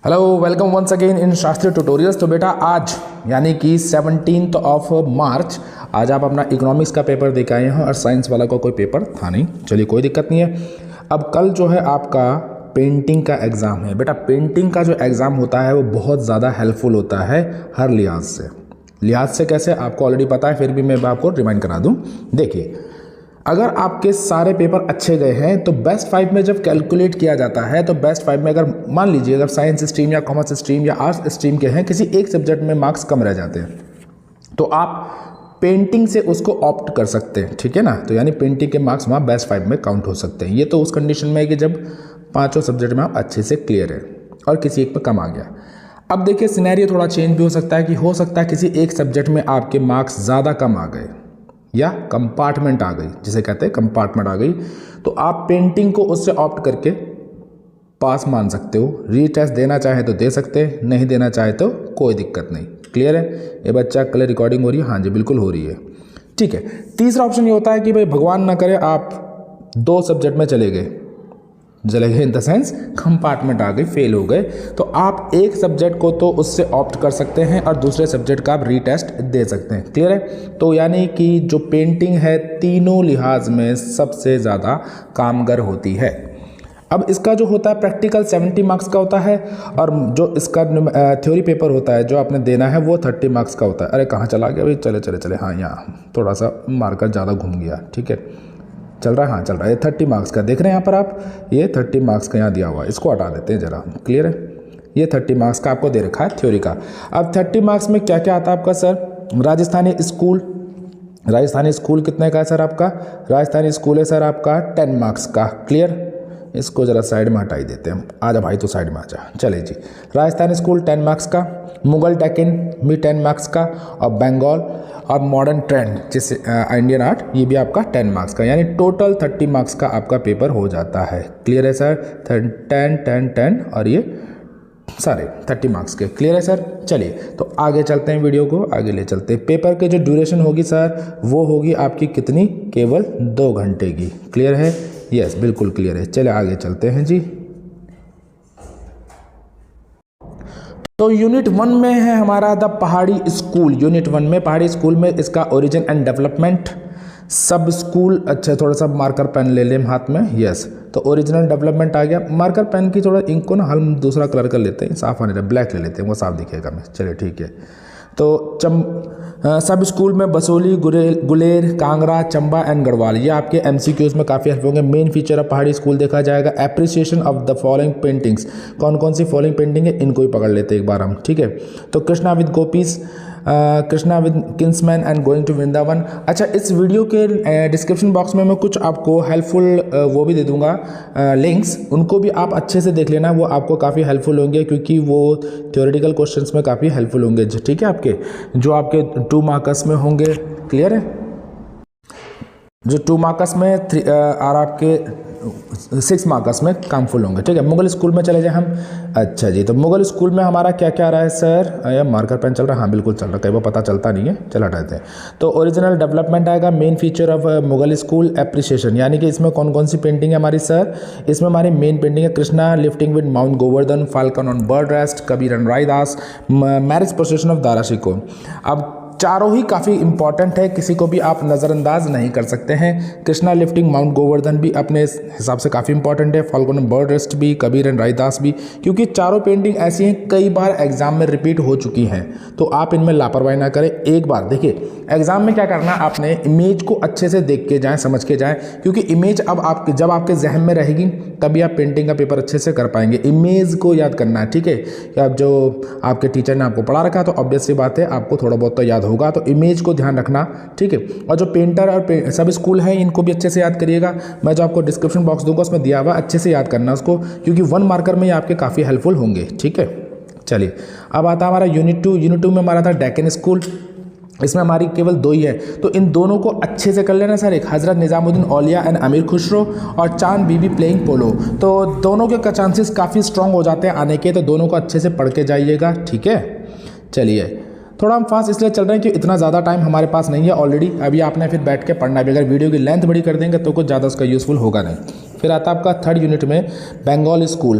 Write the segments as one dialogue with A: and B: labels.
A: Hello, welcome once again in Shastri tutorials. तो बेटा आज यानी कि 17 ऑफ मार्च आज आप अपना इकोनॉमिक्स का पेपर देख आए हैं और साइंस वाला का कोई पेपर था नहीं। चलिए कोई दिक्कत नहीं है। अब कल जो है आपका पेंटिंग का एग्ज़ाम है। बेटा पेंटिंग का जो एग्ज़ाम होता है वो बहुत ज़्यादा हेल्पफुल होता है हर लिहाज से कैसे आपको ऑलरेडी पता है, फिर भी मैं आपको रिमाइंड करा दूँ। देखिए, अगर आपके सारे पेपर अच्छे गए हैं तो बेस्ट 5 में जब कैलकुलेट किया जाता है तो बेस्ट 5 में अगर मान लीजिए अगर साइंस स्ट्रीम या कॉमर्स स्ट्रीम या आर्ट्स स्ट्रीम के हैं, किसी एक सब्जेक्ट में मार्क्स कम रह जाते हैं तो आप पेंटिंग से उसको ऑप्ट कर सकते हैं, ठीक है ना। तो यानी पेंटिंग के मार्क्स वहाँ बेस्ट 5 में काउंट हो सकते हैं। ये तो उस कंडीशन में है कि जब पाँचों सब्जेक्ट में आप अच्छे से क्लियर है और किसी एक पर कम आ गया। अब देखिए सिनेरियो थोड़ा चेंज भी हो सकता है किसी एक सब्जेक्ट में आपके मार्क्स ज़्यादा कम आ गए या कंपार्टमेंट आ गई, जिसे कहते हैं कंपार्टमेंट आ गई, तो आप पेंटिंग को उससे ऑप्ट करके पास मान सकते हो। रीटेस्ट देना चाहे तो दे सकते हैं, नहीं देना चाहे तो कोई दिक्कत नहीं। क्लियर है? ये बच्चा कल रिकॉर्डिंग हो रही है? हाँ जी बिल्कुल हो रही है। ठीक है। तीसरा ऑप्शन ये होता है कि भाई भगवान ना करे आप 2 सब्जेक्ट में चले गए इन द सेंस कंपार्टमेंट आ गई, फेल हो गए, तो आप एक सब्जेक्ट को तो उससे ऑप्ट कर सकते हैं और दूसरे सब्जेक्ट का आप रीटेस्ट दे सकते हैं। क्लियर है? तो यानी कि जो पेंटिंग है तीनों लिहाज में सबसे ज़्यादा कामगर होती है। अब इसका जो होता है प्रैक्टिकल 70 मार्क्स का होता है और जो इसका थ्योरी पेपर होता है जो आपने देना है वो 30 मार्क्स का होता है। अरे कहाँ चला गया भाई? चले हाँ, यहाँ थोड़ा सा मार्कर ज़्यादा घूम गया। ठीक है, चल रहा है? हाँ चल रहा है। ये 30 मार्क्स का देख रहे हैं यहाँ पर आप, ये 30 मार्क्स का यहाँ दिया हुआ है, इसको हटा देते हैं ज़रा। क्लियर है? ये 30 मार्क्स का आपको दे रखा है थ्योरी का। अब 30 मार्क्स में क्या क्या आता है आपका सर? राजस्थानी स्कूल कितने का है सर आपका? राजस्थानी स्कूल है सर आपका 10 मार्क्स का। क्लियर? इसको ज़रा साइड में हटाई देते हैं। आजा भाई तो साइड में आजा। चले जी, राजस्थानी स्कूल 10 मार्क्स का, मुगल डेक्कन भी 10 मार्क्स का, और बंगाल और मॉडर्न ट्रेंड जिससे इंडियन आर्ट ये भी आपका 10 मार्क्स का, यानी टोटल 30 मार्क्स का आपका पेपर हो जाता है। क्लियर है सर? 10 और ये सारे 30 मार्क्स के। क्लियर है सर? चलिए तो आगे चलते हैं, वीडियो को आगे ले चलते हैं। पेपर की जो ड्यूरेशन होगी सर वो होगी आपकी कितनी? केवल 2 घंटे की। क्लियर है? यस बिल्कुल क्लियर है। चलिए आगे चलते हैं जी। तो यूनिट 1 में है हमारा द पहाड़ी स्कूल। यूनिट 1 में पहाड़ी स्कूल में इसका ओरिजिन एंड डेवलपमेंट, सब स्कूल। अच्छा थोड़ा सा मार्कर पेन ले लें हाथ में। यस, तो ओरिजिनल डेवलपमेंट आ गया। मार्कर पेन की थोड़ा इंक को ना हम दूसरा कलर कर लेते हैं, साफ आने ब्लैक ले लेते हैं, वो साफ दिखेगा में। चलिए ठीक है। तो सब स्कूल में बसोली, गुलेर, कांगड़ा, चंबा एंड गढ़वाल, ये आपके MCQs में काफ़ी हेल्प होंगे। मेन फीचर ऑफ पहाड़ी स्कूल देखा जाएगा। Appreciation of the following paintings, कौन कौन सी फॉलोइंग पेंटिंग है इनको ही पकड़ लेते हैं एक बार हम। ठीक है, तो Krishna with gopis, Krishna with kingsman and going to Vrindavan. अच्छा, इस वीडियो के डिस्क्रिप्शन बॉक्स में मैं कुछ आपको हेल्पफुल वो भी दे दूंगा लिंक्स, उनको भी आप अच्छे से देख लेना, वो आपको काफ़ी हेल्पफुल होंगे क्योंकि वो थ्योरेटिकल क्वेश्चंस में काफ़ी हेल्पफुल होंगे। ठीक है, आपके जो आपके 2 मार्कर्स में होंगे। क्लियर है? जो 2 मार्कर्स में और आपके 6 मार्कर्स में कामफुल होंगे। ठीक है, मुगल स्कूल में चले जाए हम। अच्छा जी, तो मुगल स्कूल में हमारा क्या क्या रहा है सर? या मार्कर पेन चल रहा है? हाँ बिल्कुल चल रहा है, कई बार पता चलता नहीं है। चल हटाते हैं। तो ओरिजिनल डेवलपमेंट आएगा। Main feature of Mughal school appreciation, यानी कि इसमें कौन कौन सी पेंटिंग है हमारी सर? इसमें हमारी मेन पेंटिंग है Krishna lifting with mount Govardhan, falcon on bird rest, Kabir and Raidas, marriage procession of Dara Shikoh. अब चारों ही काफ़ी इंपॉर्टेंट है, किसी को भी आप नज़रअंदाज नहीं कर सकते हैं। कृष्णा लिफ्टिंग माउंट गोवर्धन भी अपने हिसाब से काफ़ी इंपॉर्टेंट है, फाल्कन बर्ड रेस्ट भी, कबीर एंड रायदास भी, क्योंकि चारों पेंटिंग ऐसी हैं कई बार एग्जाम में रिपीट हो चुकी हैं, तो आप इनमें लापरवाही ना करें। एक बार देखिए एग्जाम में क्या करना, आपने इमेज को अच्छे से देख के जाएँ, समझ के जाएँ, क्योंकि इमेज अब जब आपके जहन में रहेगी तभी आप पेंटिंग का पेपर अच्छे से कर पाएंगे। इमेज को याद करना है। ठीक है, कि अब जो आपके टीचर ने आपको पढ़ा रखा तो ऑब्वियस सी बात है आपको थोड़ा बहुत तो याद होगा, तो इमेज को ध्यान रखना। ठीक है, और जो पेंटर और सब स्कूल हैं इनको भी अच्छे से याद करिएगा। मैं जो आपको डिस्क्रिप्शन बॉक्स दूंगा उसमें दिया हुआ, अच्छे से याद करना उसको, क्योंकि 1 मार्कर में ये आपके काफ़ी हेल्पफुल होंगे। ठीक है, चलिए अब आता हमारा यूनिट 2। यूनिट 2 में हमारा था डेक्कन स्कूल, इसमें हमारी केवल 2 ही है, तो इन दोनों को अच्छे से कर लेना सर। एक हज़रत निज़ामुद्दीन औलिया एंड अमीर खुसरो और चांद बीबी प्लेइंग पोलो, तो दोनों के चांसेस काफ़ी स्ट्रांग हो जाते हैं आने के, तो दोनों को अच्छे से पढ़ के जाइएगा। ठीक है, चलिए थोड़ा हम फास्ट इसलिए चल रहे हैं कि इतना ज़्यादा टाइम हमारे पास नहीं है ऑलरेडी, अभी आपने फिर बैठ के पढ़ना भी। अगर वीडियो की लेंथ बड़ी कर देंगे तो कुछ ज़्यादा उसका यूज़फुल होगा नहीं। फिर आता है आपका थर्ड यूनिट में Bengal school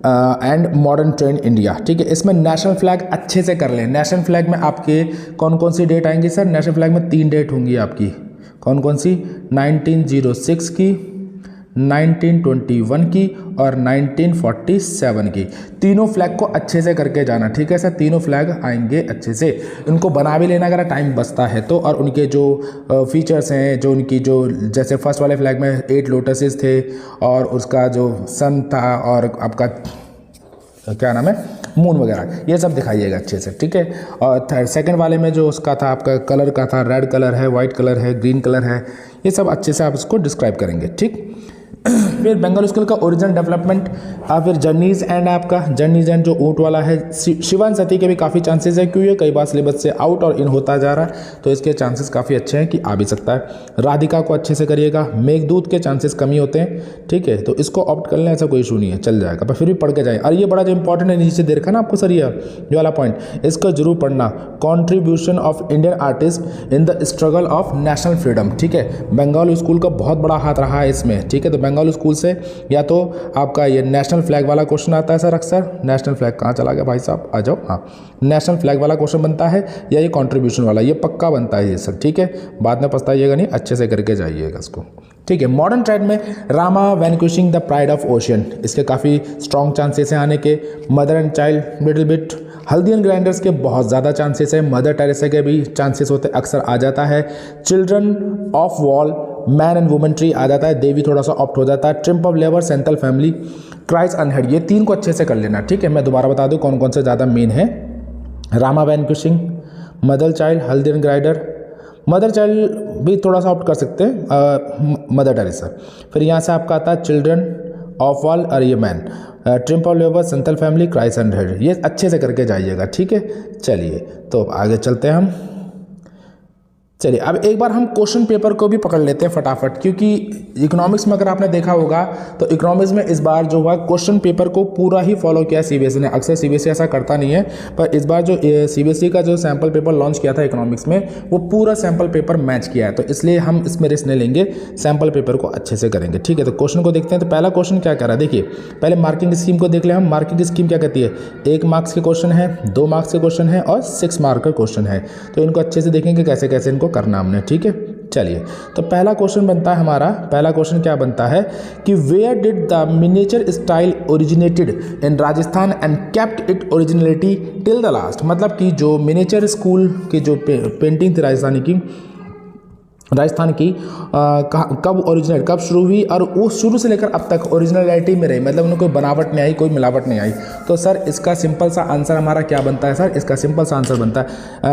A: and modern trend India, ठीक है। इसमें नेशनल फ्लैग अच्छे से कर लें। नेशनल फ्लैग में आपके कौन कौन सी डेट आएंगी सर? नेशनल फ्लैग में 3 डेट होंगी आपकी, कौन कौन सी? 1906 की, 1921 की और 1947 की। तीनों फ्लैग को अच्छे से करके जाना, ठीक है सर। तीनों फ्लैग आएंगे अच्छे से, इनको बना भी लेना अगर टाइम बचता है तो। और उनके जो फीचर्स हैं, जो उनकी जो जैसे फर्स्ट वाले फ्लैग में 8 लोटसेस थे और उसका जो सन था और आपका क्या नाम है मून वगैरह, ये सब दिखाइएगा अच्छे से, ठीक है। और सेकंड वाले में जो उसका था आपका कलर का था, रेड कलर है, वाइट कलर है, ग्रीन कलर है, ये सब अच्छे से आप इसको डिस्क्राइब करेंगे, ठीक। फिर बंगाल स्कूल का ओरिजिनल डेवलपमेंट, फिर जर्नीज एंड आपका जर्नीज एंड जो ऊँट वाला है, शिवान सती के भी काफ़ी चांसेस है, क्योंकि कई बार सिलेबस से आउट और इन होता जा रहा है तो इसके चांसेस काफ़ी अच्छे हैं कि आ भी सकता है। राधिका को अच्छे से करिएगा, मेघदूत के चांसेस कमी होते हैं, ठीक है, तो इसको ऑप्ट कर लें, ऐसा कोई इशू नहीं है, चल जाएगा, पर फिर भी पढ़ के जाए। और ये बड़ा जो इंपॉर्टेंट है, नीचे देखा ना आपको सर ये वाला पॉइंट, इसको जरूर पढ़ना, contribution of Indian artist in the struggle of national freedom, ठीक है। बंगाल स्कूल का बहुत बड़ा हाथ रहा है इसमें, ठीक है। तो बंगाल स्कूल से या तो आपका ये नेशनल फ्लैग वाला क्वेश्चन आता है सर अक्सर, नेशनल फ्लैग कहाँ चला गया भाई साहब, आ जाओ, हाँ, नेशनल फ्लैग वाला क्वेश्चन बनता है या ये कंट्रीब्यूशन वाला, ये पक्का बनता है ये सर, ठीक है। बाद में पछताइएगा नहीं, अच्छे से करके जाइएगा इसको, ठीक है। मॉडर्न ट्रेड में Rama vanquishing the pride of ocean, इसके काफ़ी स्ट्रॉन्ग चांसेस हैं आने के। Mother and child little bit, Haldi and grinders के बहुत ज़्यादा चांसेस है, मदर टेरेसा के भी चांसेस होते, अक्सर आ जाता है। Children of wall, man and women tree आ जाता है, देवी थोड़ा सा ऑप्ट हो जाता है। Triumph of labour, central family, Christ unheard, ये 3 को अच्छे से कर लेना, ठीक है। मैं दोबारा बता दूं कौन कौन से ज़्यादा मेन है। रामा वैनिक्विशिंग, मदर चाइल्ड, हल्दी एंड ग्राइंडर, मदर चाइल्ड भी थोड़ा सा ऑप्ट कर सकते हैं, मदर टेरेसा। फिर यहाँ से आपका आता है चिल्ड्रन ऑफ वॉल और ये man, triumph of labour, central family, Christ unheard, ये अच्छे से करके जाइएगा, ठीक है। चलिए तो आगे चलते हैं हम। चलिए अब एक बार हम क्वेश्चन पेपर को भी पकड़ लेते हैं फटाफट, क्योंकि इकोनॉमिक्स में अगर आपने देखा होगा तो इकोनॉमिक्स में इस बार जो हुआ क्वेश्चन पेपर को पूरा ही फॉलो किया सीबीएसई ने। अक्सर सीबीएसई ऐसा करता नहीं है, पर इस बार जो सीबीएसई का जो सैम्पल पेपर लॉन्च किया था इकोनॉमिक्स में, वो पूरा सैम्पल पेपर मैच किया है, तो इसलिए हम इसमें रिस्क नहीं लेंगे, सैम्पल पेपर को अच्छे से करेंगे, ठीक है। तो क्वेश्चन को देखते हैं। तो पहला क्वेश्चन क्या कह रहा है, देखिए पहले मार्किंग स्कीम को देख ले हम। मार्किंग स्कीम क्या कहती है, 1 मार्क्स के क्वेश्चन है, 2 मार्क्स के क्वेश्चन है और 6 मार्क का क्वेश्चन है। तो इनको अच्छे से देखेंगे कैसे कैसे इनको करना हमने, ठीक है। चलिए तो पहला क्वेश्चन बनता है हमारा, पहला क्वेश्चन क्या बनता है कि where did the miniature style originated in Rajasthan and kept it originality till the last, मतलब कि जो मिनिएचर स्कूल की जो पेंटिंग थी राजस्थान की कब ओरिजिनल कब शुरू हुई और वो शुरू से लेकर अब तक ओरिजिनलिटी में रही, मतलब उन्हें कोई बनावट नहीं आई, कोई मिलावट नहीं आई। तो सर इसका सिंपल सा आंसर हमारा क्या बनता है सर, इसका सिंपल सा आंसर बनता है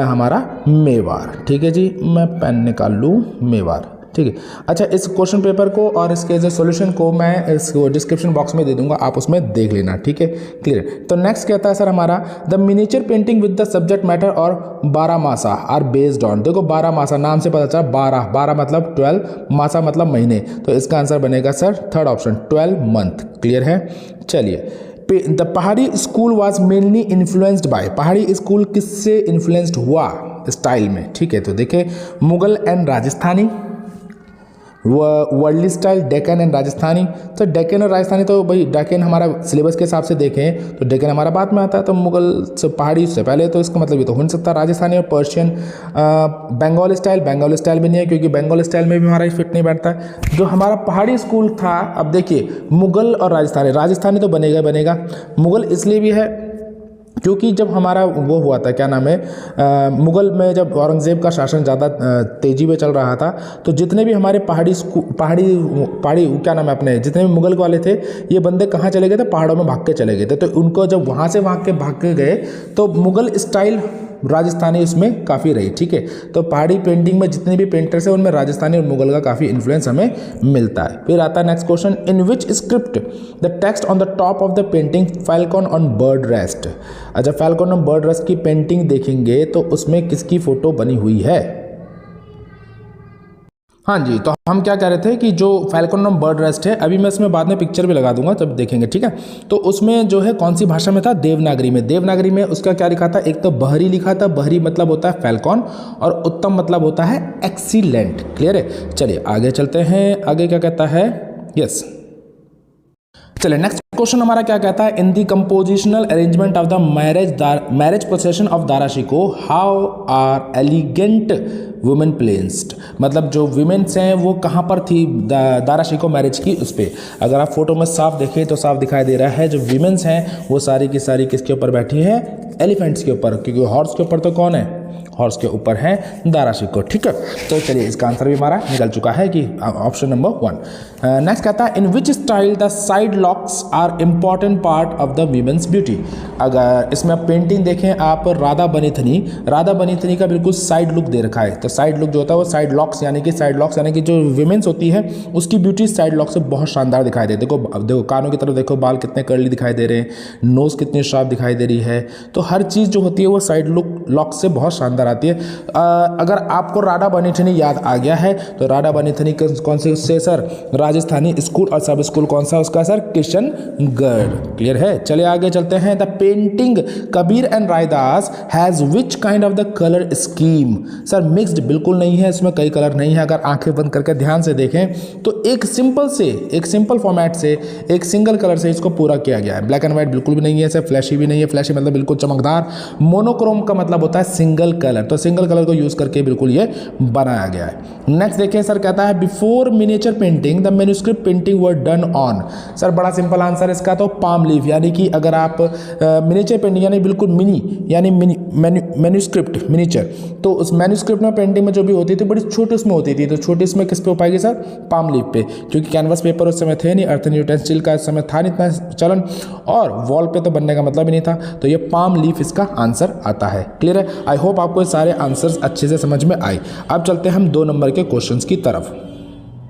A: हमारा मेवाड़, ठीक है जी। मैं पेन निकाल लूँ, मेवाड़, ठीक है। अच्छा इस क्वेश्चन पेपर को और इसके जो सॉल्यूशन को मैं इस डिस्क्रिप्शन बॉक्स में दे दूंगा, आप उसमें देख लेना, ठीक है, क्लियर। तो नेक्स्ट कहता है सर हमारा the miniature painting with the subject matter और 12 मासा आर बेस्ड ऑन, देखो 12 मासा नाम से पता चला, 12 मतलब 12, मासा मतलब महीने, तो इसका आंसर बनेगा sir third option 12 month, clear है। चलिए द पहाड़ी school was mainly influenced by, पहाड़ी स्कूल किससे इन्फ्लुएंस्ड हुआ स्टाइल में, ठीक है। तो देखिए Mughal and Rajasthani, world style, Deccan and Rajasthani. तो डेक्कन और राजस्थानी तो भाई डेक्कन हमारा सिलेबस के हिसाब से देखें तो डेक्कन हमारा बाद में आता है, तो मुगल से पहाड़ी से पहले, तो इसका मतलब ये तो हो नहीं सकता। राजस्थानी और पर्शियन, बंगाल स्टाइल भी नहीं है, क्योंकि बंगाल स्टाइल में भी हमारा फिट नहीं बैठता। जो हमारा पहाड़ी स्कूल था, अब देखिए मुगल और राजस्थानी तो बनेगा, मुगल इसलिए भी है क्योंकि जब हमारा वो हुआ था क्या नाम है मुग़ल में जब औरंगज़ेब का शासन ज़्यादा तेज़ी में चल रहा था, तो जितने भी हमारे पहाड़ी क्या नाम है अपने जितने भी मुग़ल वाले थे, ये बंदे कहाँ चले गए थे, पहाड़ों में भाग के चले गए थे। तो उनको जब वहाँ से भाग के गए तो मुग़ल स्टाइल राजस्थानी उसमें काफ़ी रही, ठीक है। तो पहाड़ी पेंटिंग में जितने भी पेंटर्स हैं उनमें राजस्थानी और मुगल का काफ़ी इन्फ्लुएंस हमें मिलता है। फिर आता है next question, in which script the text on the top of the painting Falcon on bird rest. अच्छा फैल्कॉन ऑन बर्ड रेस्ट की पेंटिंग देखेंगे तो उसमें किसकी फ़ोटो बनी हुई है। हाँ जी, तो हम क्या कह रहे थे कि जो फैल्कन ऑन बर्ड रेस्ट है, अभी मैं इसमें बाद में पिक्चर भी लगा दूंगा तब देखेंगे, ठीक है। तो उसमें जो है कौन सी भाषा में था, देवनागरी में। देवनागरी में उसका क्या लिखा था, एक तो बहरी लिखा था, बहरी मतलब होता है फैल्कॉन और उत्तम मतलब होता है एक्सीलेंट, क्लियर है। चलिए आगे चलते हैं, आगे क्या कहता है, यस चलिए नेक्स्ट क्वेश्चन हमारा क्या कहता है, in the compositional arrangement of the marriage procession of Dara Shikoh how are elegant women placed, मतलब जो वुमेन्स हैं वो कहाँ पर थी दारा शिकोह मैरिज की उस पर। अगर आप फोटो में साफ देखें तो साफ दिखाई दे रहा है जो वुमेन्स हैं वो सारी की सारी किसके ऊपर बैठी हैं, एलिफेंट्स के ऊपर, क्योंकि हॉर्स के ऊपर तो कौन है, हॉर्स के ऊपर है दारा शिकोह। ठीक है, तो चलिए इसका आंसर भी हमारा निकल चुका है कि ऑप्शन नंबर 1। नेक्स्ट कहता है in which style the side locks are important part of the women's beauty. अगर इसमें आप पेंटिंग देखें आप राधा बनीथनी का बिल्कुल साइड लुक दे रखा है। तो साइड लुक जो होता है वो साइड लॉक्स यानी कि जो वीमेंस होती है उसकी ब्यूटी साइड लॉक से बहुत शानदार दिखाई दे। देखो कानों की तरफ देखो, बाल कितने कर्ली दिखाई दे रहे हैं, नोज कितनी शार्प दिखाई दे रही है। तो हर चीज़ जो होती है वो साइड लॉक से बहुत शानदार आती है। अगर आपको राधा बनीथनी याद आ गया है तो राधा बनीथनी कौन से सर, राजस्थानी स्कूल और सब स्कूल कौन सा उसका सर, किशनगढ़। क्लियर है, चलिए आगे चलते हैं। The painting Kabir and Raidas has which kind of the colour scheme. Sir mixed बिल्कुल नहीं है, इसमें कई कलर नहीं है। अगर आंखें बंद करके ध्यान से देखें तो एक सिंपल फॉर्मेट से एक सिंगल कलर से इसको पूरा किया गया है। ब्लैक एंड व्हाइट बिल्कुल भी नहीं है, सर फ्लैशी भी नहीं है, फ्लैशी मतलब बिल्कुल चमकदार। मोनोक्रोम का मतलब होता है सिंगल कलर, तो सिंगल कलर को यूज करके बिल्कुल ये बनाया गया है। नेक्स्ट देखिए सर कहता है before miniature painting the manuscript painting were done on. Sir बड़ा सिंपल आंसर इसका तो पाम लीफ, यानी कि अगर आप मिनिएचर पेंटिंग यानी बिल्कुल मिनी यानी मैन्युस्क्रिप्ट मिनिएचर, तो उस मैन्युस्क्रिप्ट में पेंटिंग में जो भी होती थी बड़ी छोटी उसमें होती थी। तो छोटी इसमें किस पे हो पाएगी सर, पाम लीफ पे, क्योंकि कैनवस पेपर उस समय थे नहीं, अर्थन यूटेंसिल का इस समय था नहीं इतना चलन, और वॉल पे तो बनने का मतलब ही नहीं था। तो ये पाम लीफ इसका आंसर आता है। क्लियर है, आई होप आपको सारे आंसर्स अच्छे से समझ में आए। अब चलते हैं हम 2 नंबर के क्वेश्चंस की तरफ।